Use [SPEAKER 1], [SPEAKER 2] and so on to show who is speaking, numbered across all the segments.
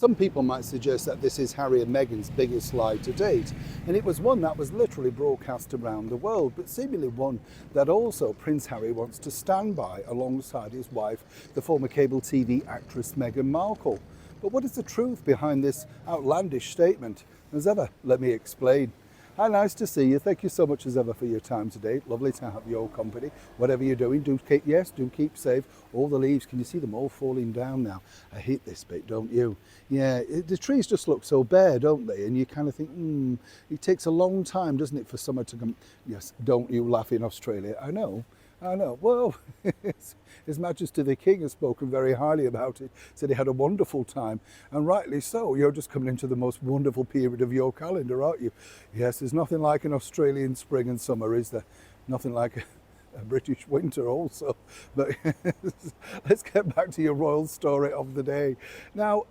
[SPEAKER 1] Some people might suggest that this is Harry and Meghan's biggest lie to date, and it was one that was literally broadcast around the world, but seemingly one that also Prince Harry wants to stand by alongside his wife, the former cable TV actress Meghan Markle. But what is the truth behind this outlandish statement? As ever, let me explain. Hi, nice to see you. Thank you so much as ever for your time today. Lovely to have your company. Whatever you're doing, do keep safe. All the leaves, can you see them all falling down now? I hate this bit, don't you? Yeah, the trees just look so bare, don't they? And you kind of think, it takes a long time, doesn't it, for summer to come? Yes, don't you laugh in Australia. I know. Well, His Majesty the King has spoken very highly about it, said he had a wonderful time, and rightly so. You're just coming into the most wonderful period of your calendar, aren't you? Yes, there's nothing like an Australian spring and summer, is there? Nothing like a British winter also. But let's get back to your royal story of the day. Now,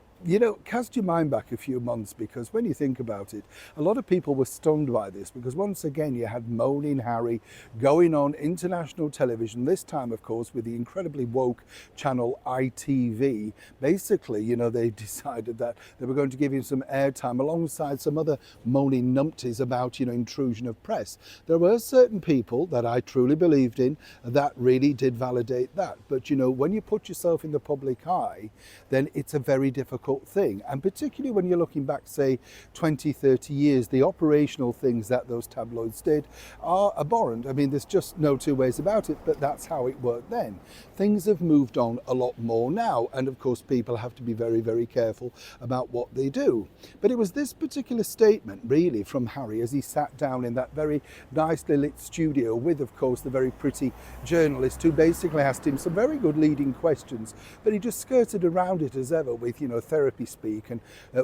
[SPEAKER 1] cast your mind back a few months, because when you think about it, a lot of people were stunned by this, because once again you had moaning Harry going on international television, this time of course with the incredibly woke channel ITV. Basically, they decided that they were going to give him some airtime alongside some other moaning numpties about, intrusion of press. There were certain people that I truly believed in that really did validate that. But when you put yourself in the public eye, then it's a very difficult thing, and particularly when you're looking back, say 20-30 years, the operational things that those tabloids did are abhorrent. I mean, there's just no two ways about it, but that's how it worked then. Things have moved on a lot more now, and of course people have to be very, very careful about what they do. But it was this particular statement really from Harry as he sat down in that very nicely lit studio with, of course, the very pretty journalist who basically asked him some very good leading questions, but he just skirted around it as ever with therapy speak and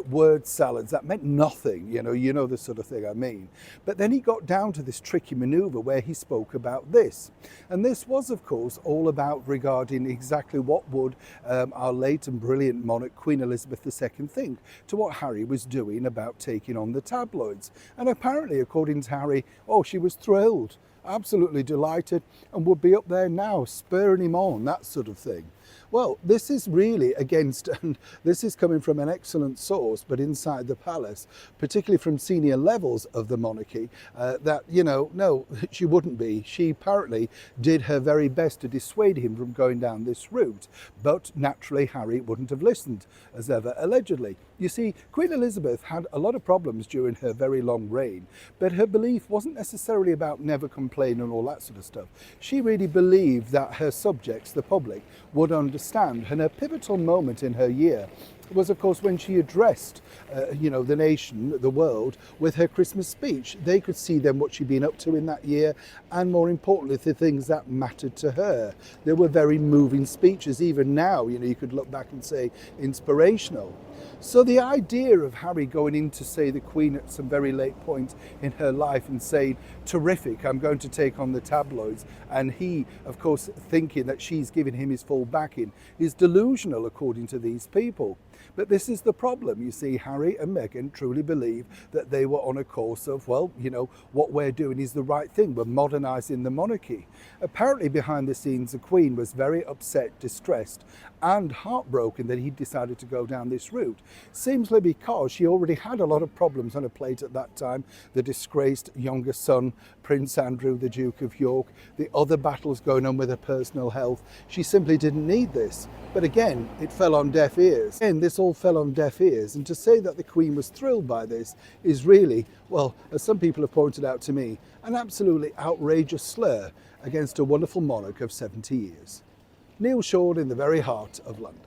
[SPEAKER 1] word salads that meant nothing, the sort of thing I mean. But then he got down to this tricky maneuver where he spoke about this, and this was of course all about regarding exactly what would our late and brilliant monarch Queen Elizabeth II think to what Harry was doing about taking on the tabloids. And apparently, according to Harry, she was thrilled, absolutely delighted, and would be up there now spurring him on, that sort of thing. Well, this is really against, and this is coming from an excellent source, but inside the palace, particularly from senior levels of the monarchy, that, no, she wouldn't be. She apparently did her very best to dissuade him from going down this route, but naturally Harry wouldn't have listened, as ever, allegedly. You see, Queen Elizabeth had a lot of problems during her very long reign, but her belief wasn't necessarily about never complaining and all that sort of stuff. She really believed that her subjects, the public, would understand. And a pivotal moment in her year was, of course, when she addressed, the nation, the world, with her Christmas speech. They could see then what she'd been up to in that year, and more importantly, the things that mattered to her. There were very moving speeches. Even now, you could look back and say inspirational. So the idea of Harry going in to say the Queen at some very late point in her life and saying, terrific, I'm going to take on the tabloids, and he, of course, thinking that she's giving him his full backing, is delusional according to these people. But this is the problem. You see, Harry and Meghan truly believe that they were on a course of, what we're doing is the right thing. We're modernising the monarchy. Apparently, behind the scenes, the Queen was very upset, distressed, and heartbroken that he decided to go down this route. Seemingly because she already had a lot of problems on her plate at that time. The disgraced younger son, Prince Andrew, the Duke of York, the other battles going on with her personal health. She simply didn't need this. But again, it fell on deaf ears. And this all fell on deaf ears. And to say that the Queen was thrilled by this is really, well, as some people have pointed out to me, an absolutely outrageous slur against a wonderful monarch of 70 years. Neil Shaw in the very heart of London.